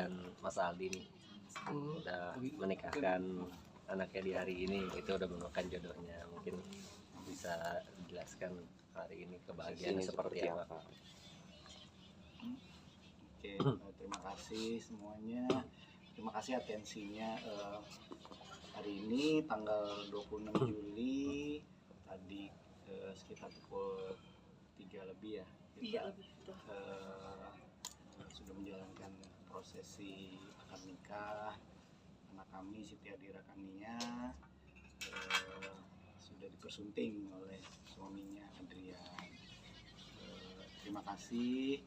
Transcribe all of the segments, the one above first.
dan Mas Aldi nih udah menikahkan anaknya di hari ini, itu udah menemukan jodohnya. Mungkin bisa dijelaskan hari ini kebahagiaannya seperti apa? Oke, terima kasih semuanya. Terima kasih atensinya. Hari ini tanggal 26 Juli tadi sekitar pukul 3 lebih ya, kita sudah menjalankan prosesi akad nikah anak kami Siti Adira Kania, sudah dipersunting oleh suaminya Adrian. Terima kasih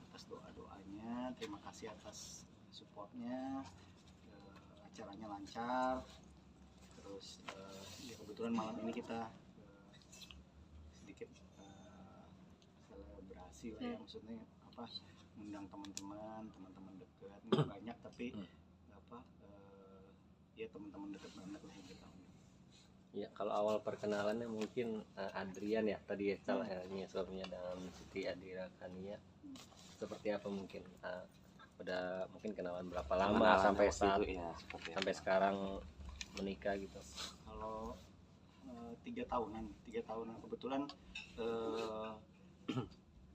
atas doa-doanya, terima kasih atas supportnya. Acaranya lancar, terus ya kebetulan malam ini kita sedikit selebrasi lah ya, maksudnya apa, undang teman-teman dekat, nggak banyak tapi apa ya teman-teman dekat banget lah yang kita undang. Ya, kalau awal perkenalannya mungkin Adrian ya tadi ya, salahnya suaminya dengan Siti Adira Kania, seperti apa mungkin? Udah mungkin kenalan berapa lama sampai saat ya, sampai sekarang menikah gitu? Kalau 3 tahunan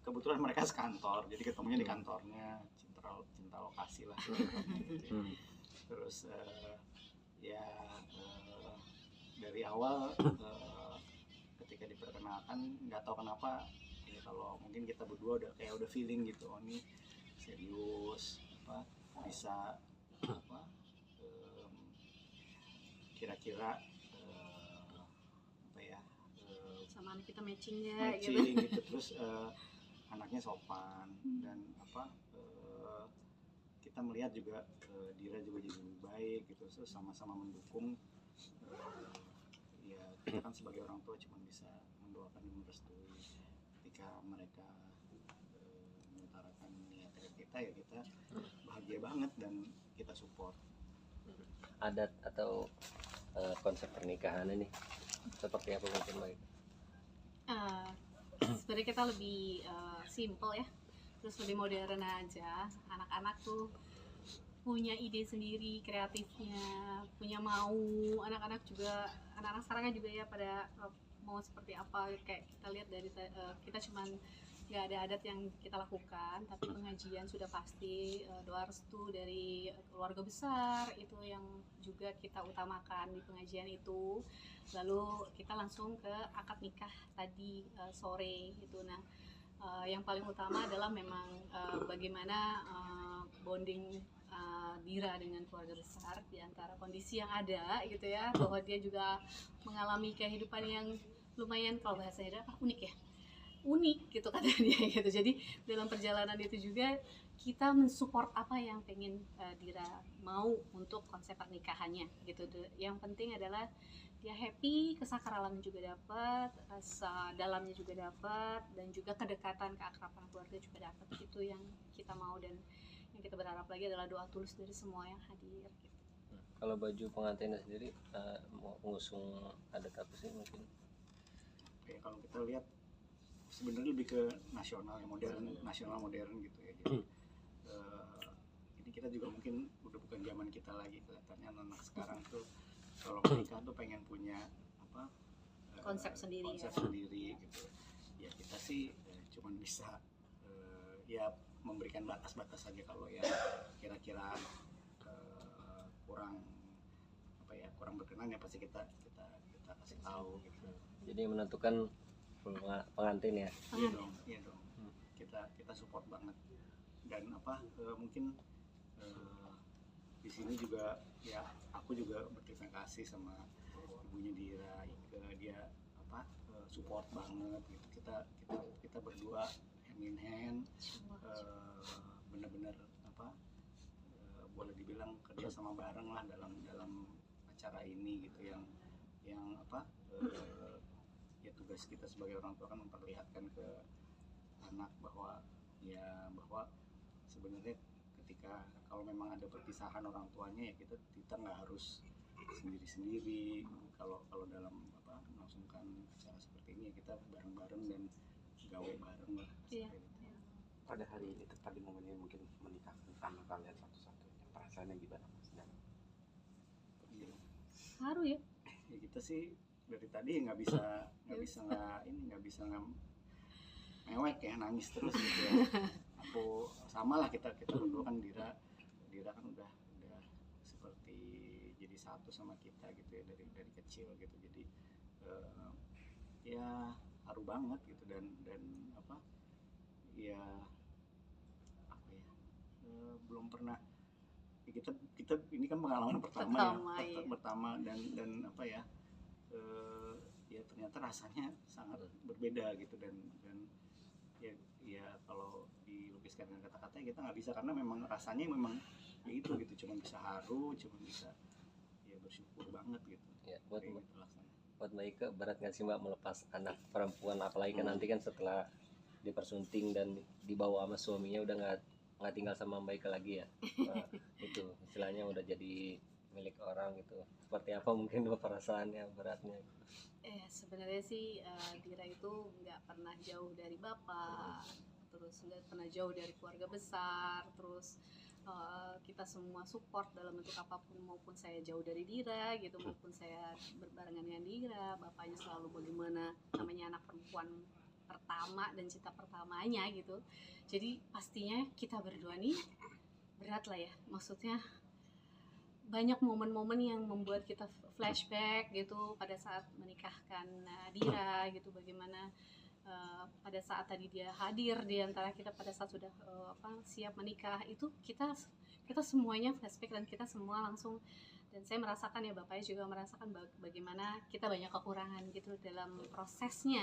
kebetulan mereka sekantor, jadi ketemunya di kantornya, cinta lokasi lah. Terus ya dari awal ketika diperkenalkan nggak tahu kenapa ya, kalau mungkin kita berdua udah feeling gitu, oh ini serius, apa bisa apa kira-kira apa ya sama kita matching gitu. Terus anaknya sopan dan apa kita melihat juga Dira juga jadi lebih baik gitu, terus sama-sama mendukung. Ya kita kan sebagai orang tua cuma bisa mendoakan dan merestui. Ketika mereka mengutarakan niat kita, ya kita bahagia banget dan kita support. Adat atau konsep pernikahan ini seperti apa mungkin baik? Sebenarnya kita lebih simple ya, terus lebih modern aja. Anak-anak tuh punya ide sendiri, kreatifnya, punya mau. Anak-anak sekarang kan juga ya pada mau seperti apa. Kayak kita lihat dari kita cuman nggak ada adat yang kita lakukan, tapi pengajian sudah pasti, doa restu dari keluarga besar itu yang juga kita utamakan di pengajian itu. Lalu kita langsung ke akad nikah tadi sore itu. Nah, yang paling utama adalah memang bagaimana bonding Dira dengan keluarga besar, di antara kondisi yang ada gitu ya, bahwa dia juga mengalami kehidupan yang lumayan, kalau bahasa Dira unik gitu kata dia gitu. Jadi dalam perjalanan itu juga kita mensupport apa yang pengen Dira mau untuk konsep pernikahannya gitu. Yang penting adalah dia happy, kesakralan juga dapat, rasa dalamnya juga dapat, dan juga kedekatan, keakraban keluarga juga dapat. Itu yang kita mau, dan yang kita berharap lagi adalah doa tulus dari semua yang hadir gitu. Kalau baju pengantinnya sendiri mau mengusung adat apa sih mungkin? Oke, kalau kita lihat sebenarnya lebih ke nasional ya, nasional modern gitu ya. Jadi ini kita juga mungkin udah bukan zaman kita lagi, kelihatannya anak sekarang tuh kalau menikah tuh pengen punya apa konsep sendiri gitu. Ya kita sih cuman bisa ya memberikan batas-batas saja. Kalau ya kira-kira kurang berkenan ya pasti kita kasih tahu gitu. Jadi menentukan pengantin ya? Iya dong. Kita support banget, dan apa mungkin di sini juga ya aku juga berterima kasih sama ibunya Dira, dia apa support banget gitu. Kita berdua hand in hand, benar-benar apa boleh dibilang kerja sama bareng lah dalam acara ini gitu, yang apa ya tugas kita sebagai orang tua kan memperlihatkan ke anak bahwa sebenarnya ketika kalau memang ada perpisahan orang tuanya ya kita nggak harus sendiri-sendiri. Kalau dalam apa melangsungkan acara seperti ini ya kita bareng-bareng dan gawe bareng lah. Iya. Pada hari ini tepat di momen ini mungkin menikahkan anak kalian satu-satu. perasaannya gimana Mas? Dan Iya. Haru ya. Ya kita sih dari tadi nggak bisa mewek ya, nangis terus gitu ya. Aku sama lah, kita berdua kan, Dira kan udah seperti jadi satu sama kita gitu ya, dari kecil gitu. Jadi ya haru banget gitu, dan apa ya, belum pernah ya, kita ini kan pengalaman pertama dan apa ya, ya ternyata rasanya sangat berbeda gitu, dan ya kalau dilukiskan dengan kata-kata kita nggak bisa, karena memang rasanya memang ya itu gitu, cuma bisa haru, cuma bisa ya bersyukur banget gitu. Ya, buat Kayak gitu rasanya. buat Mbak Ike berat nggak sih Mbak melepas anak perempuan, apalagi kan nanti kan setelah dipersunting dan dibawa sama suaminya udah nggak tinggal sama Mbak Ike lagi ya. Nah, itu istilahnya udah jadi milik orang gitu. Seperti apa mungkin perasaannya, beratnya? Sebenarnya sih Dira itu nggak pernah jauh dari bapak, terus nggak pernah jauh dari keluarga besar, terus kita semua support dalam bentuk apapun, maupun saya jauh dari Dira gitu, maupun saya berbarengan dengan Dira, bapaknya selalu bagaimana, namanya anak perempuan pertama dan cinta pertamanya gitu. Jadi pastinya kita berdua nih berat lah ya, maksudnya banyak momen-momen yang membuat kita flashback gitu pada saat menikahkan Dira gitu, bagaimana pada saat tadi dia hadir di antara kita pada saat sudah siap menikah, itu kita semuanya flashback, dan kita semua langsung, dan saya merasakan ya, bapaknya juga merasakan bagaimana kita banyak kekurangan gitu dalam prosesnya.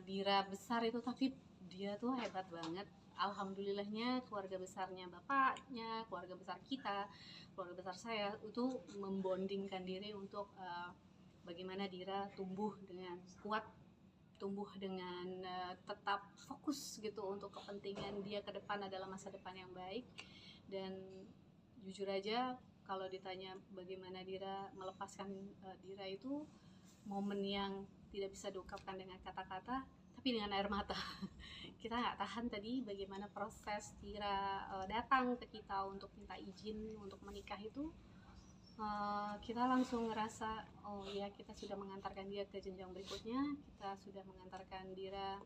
Dira besar itu, tapi dia tuh hebat banget. Alhamdulillahnya keluarga besarnya bapaknya, keluarga besar kita, keluarga besar saya itu membondingkan diri untuk bagaimana Dira tumbuh dengan kuat, tumbuh dengan tetap fokus gitu untuk kepentingan dia ke depan adalah masa depan yang baik. Dan jujur aja kalau ditanya bagaimana Dira melepaskan Dira, itu momen yang tidak bisa diungkapkan dengan kata-kata, tapi dengan air mata. Kita nggak tahan tadi bagaimana proses Dira datang ke kita untuk minta izin untuk menikah itu. Kita langsung ngerasa, oh ya, kita sudah mengantarkan dia ke jenjang berikutnya, kita sudah mengantarkan Dira,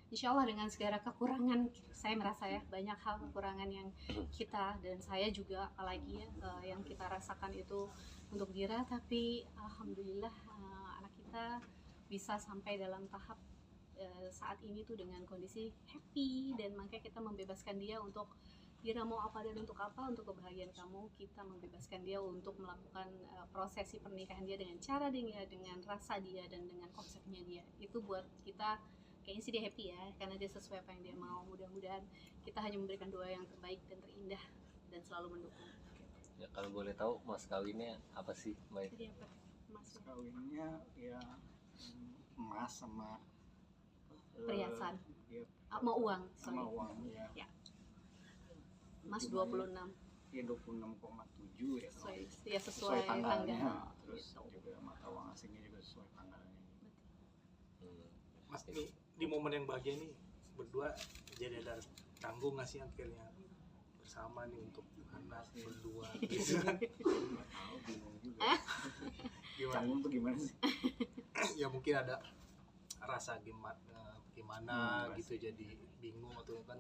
insya Allah dengan segala kekurangan. Saya merasa ya banyak hal kekurangan yang kita, dan saya juga apalagi ya, yang kita rasakan itu untuk Dira, tapi alhamdulillah anak kita bisa sampai dalam tahap saat ini tuh dengan kondisi happy, dan makanya kita membebaskan dia untuk Dira mau apa dan untuk apa, untuk kebahagiaan kamu. Kita membebaskan dia untuk melakukan prosesi pernikahan dia dengan cara dia, dengan rasa dia, dan dengan konsepnya dia. Itu buat kita kayaknya sih dia happy ya, karena dia sesuai apa yang dia mau. Mudah-mudahan kita hanya memberikan doa yang terbaik dan terindah, dan selalu mendukung. Ya, kalau boleh tahu mas kawinnya apa sih Mbak? Jadi apa mas? Kawinnya ya emas sama Perhiasan, ya, sama uang, sama uang ya. Ya. Mas 26. Ya 26,7 ya. Sesuai tanggalnya. tanggal. Terus juga mata uang asingnya juga sesuai tanggalnya. Mas, di momen yang bahagia nih berdua jadi ada canggung nggak sih akhirnya bersama nih untuk anak berdua gitu? Nggak tahu, bingung juga. Gimana? Canggung tuh gimana sih? Ya mungkin ada rasa gimana gitu, jadi bingung, atau kan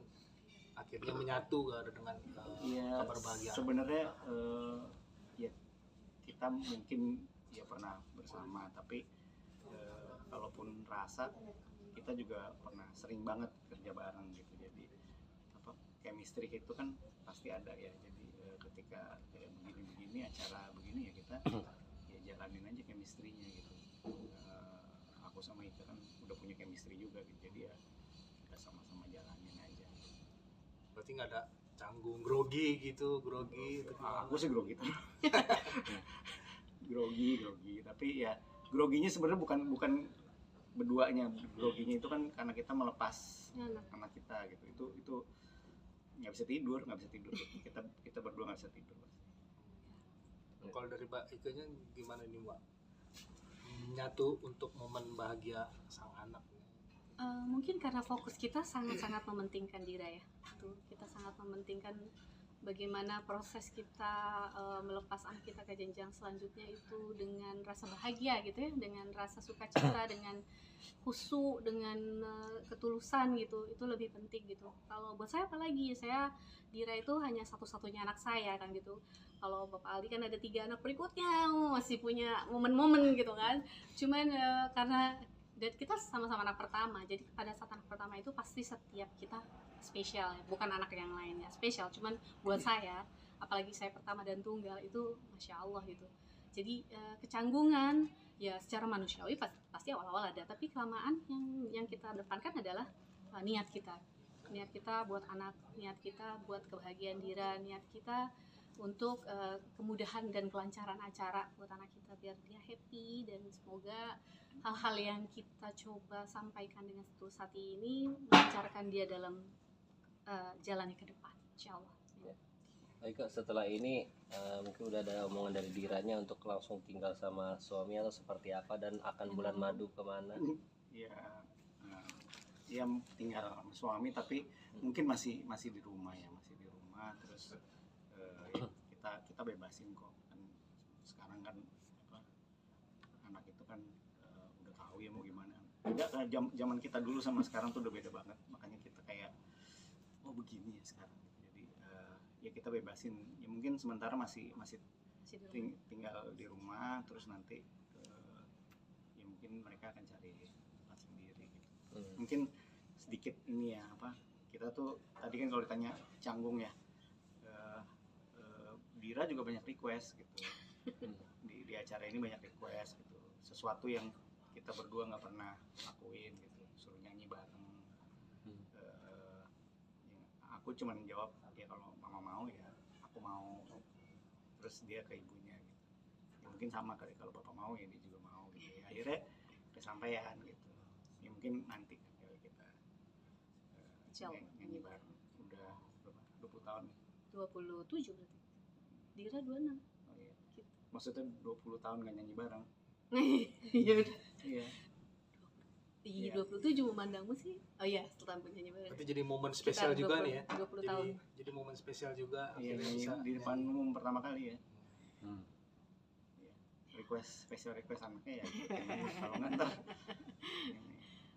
akhirnya menyatu gak ada dengan Ya, kabar bahagia. sebenarnya ya kita mungkin ya pernah bersama, tapi kalaupun rasa kita juga pernah sering banget kerja bareng gitu. Jadi apa, chemistry itu kan pasti ada ya. Jadi ketika kayak begini acara begini ya kita ya jalanin aja chemistry-nya gitu. Aku sama Ika kan udah punya chemistry juga gitu, jadi ya kita sama-sama jalanin aja. Berarti nggak ada canggung, grogi gitu, grogi itu Aku sih grogi terus. grogi, tapi ya groginya sebenarnya bukan berduanya. Groginya itu kan karena kita melepas anak kita gitu. Itu nggak bisa tidur. Kita berdua nggak bisa tidur. Kalau dari Mbak Ike-nya gimana nih Mbak? Nyatu untuk momen bahagia sang anak. Mungkin karena fokus kita sangat-sangat mementingkan Dira ya. Kita sangat mementingkan bagaimana proses kita melepas anak kita ke jenjang selanjutnya itu dengan rasa bahagia gitu ya, dengan rasa sukacita, dengan khusyuk, dengan ketulusan gitu, itu lebih penting gitu. Kalau buat saya apalagi, saya Dira itu hanya satu-satunya anak saya kan gitu. Kalau Bapak Aldi kan ada 3 anak berikutnya, masih punya momen-momen gitu kan. Cuman karena dan kita sama-sama anak pertama, jadi pada saat anak pertama itu pasti setiap kita spesial ya, bukan anak yang lainnya spesial, cuman buat saya, apalagi saya pertama dan tunggal itu masya Allah gitu. Jadi kecanggungan ya secara manusiawi pasti awal-awal ada, tapi kelamaan yang kita depankan adalah niat kita buat anak, niat kita buat kebahagiaan Dira, niat kita untuk kemudahan dan kelancaran acara buat anak kita biar dia happy, dan semoga hal-hal yang kita coba sampaikan dengan setulus hati ini melancarkan dia dalam jalannya ke depan, insya Allah. Baik Kak, setelah ini mungkin udah ada omongan dari Diranya untuk langsung tinggal sama suami atau seperti apa, dan akan bulan madu kemana? Ya, ya tinggal sama suami, tapi mungkin masih di rumah ya, masih di rumah. Terus ya, kita bebasin kok. Kan sekarang kan anak itu kan udah tahu ya mau gimana. Beda zaman kita dulu sama sekarang tuh udah beda banget. Makanya kita kayak oh begini ya sekarang. Jadi ya kita bebasin. Ya mungkin sementara masih tinggal di rumah, terus nanti ya mungkin mereka akan cari tempat sendiri gitu. Mungkin sedikit ini ya kita tuh tadi kan kalau ditanya canggung ya, Dira juga banyak request gitu. Di acara ini banyak request gitu, sesuatu yang kita berdua nggak pernah lakuin gitu, suruh nyanyi bareng. Aku cuma jawab ya kalau mama mau ya aku mau, terus dia ke ibunya gitu. Ya, mungkin sama kali kalau bapak mau ya dia juga mau gitu. Ya, akhirnya kesampaian gitu. Ya mungkin nanti kalau kita nyanyi bareng. Udah berapa? 20 tahun ya? 27 berarti. Dira 26. Oh, iya. Maksudnya 20 tahun nggak nyanyi bareng. Iya. Iya. Iya, 27 memandangmu sih. Oh iya, setelah nyanyi bareng. Berarti jadi momen spesial juga nih ya. 20 tahun. Jadi momen spesial juga. Iya, akhirnya nyanyi bisa di depan umum pertama kali ya. Hmm. Special request anaknya ya. Kalau nggak ntar.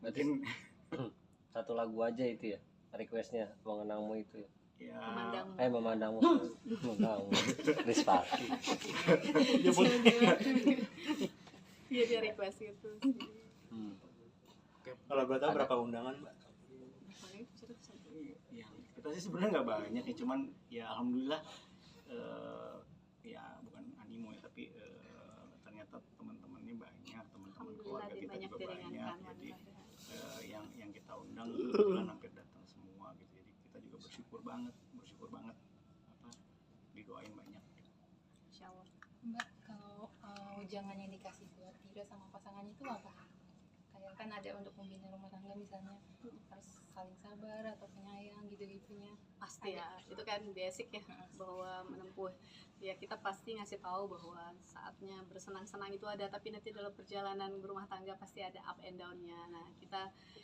Berarti Mungkin satu lagu aja itu ya requestnya, mengenangmu itu ya. ya. Memandangmu. Memandangmu Rispati. Iya, dia request itu. Kalau gue tahu berapa undangan, Mbak? Ya, kita sih sebenarnya nggak banyak ya, cuman ya alhamdulillah ya bukan animo ya, tapi ternyata teman-temannya banyak, teman-teman keluarga kita juga banyak. Jadi yang kita undang kebetulan hampir datang semua gitu. Jadi kita juga bersyukur banget didoain banyak. Insyaallah. Mbak, kalau ujangan yang dikasih buat Dira sama pasangannya itu apa? Kayak kan ada untuk membina rumah tangga misalnya harus saling sabar atau penyayang gitu-gitunya. Pasti ya, itu kan basic ya, bahwa menempuh ya kita pasti ngasih tahu bahwa saatnya bersenang-senang itu ada, tapi nanti dalam perjalanan berumah tangga pasti ada up and down-nya. Nah,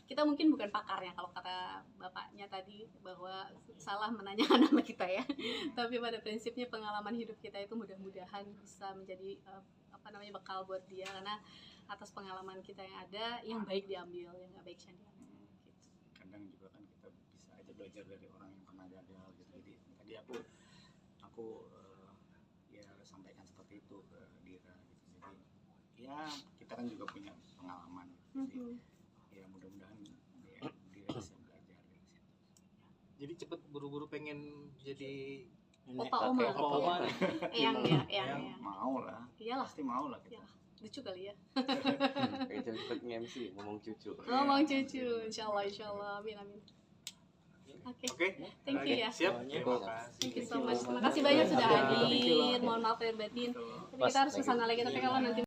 kita mungkin bukan pakarnya kalau kata bapaknya tadi bahwa salah menanyakan nama kita ya. Tapi pada prinsipnya pengalaman hidup kita itu mudah-mudahan bisa menjadi bekal buat dia, karena atas pengalaman kita yang ada, yang baik diambil, yang nggak baik jangan diambil. Gitu. Kadang juga kan kita bisa aja belajar dari orang yang pernah gagal gitu. Jadi tadi aku ya sampaikan seperti itu ke Dira gitu. Jadi ya kita kan juga punya pengalaman. Jadi ya mudah-mudahan Dira bisa belajar dari situ. Jadi cepet buru-buru pengen jadi Opa oma. Eyang. Mau lah. Iyalah. Pasti mau lah kita. Iyalah. Lucu kali ya. Kayak cepet nge-MC, ngomong cucu. Ngomong cucu, insyaallah, amin. Oke. Thank you ya. Siap. Terima Thank you so much. Terima kasih banyak sudah hadir. Mohon maaf lahir batin. Tapi kita harus kesana lagi. Tapi kalau nanti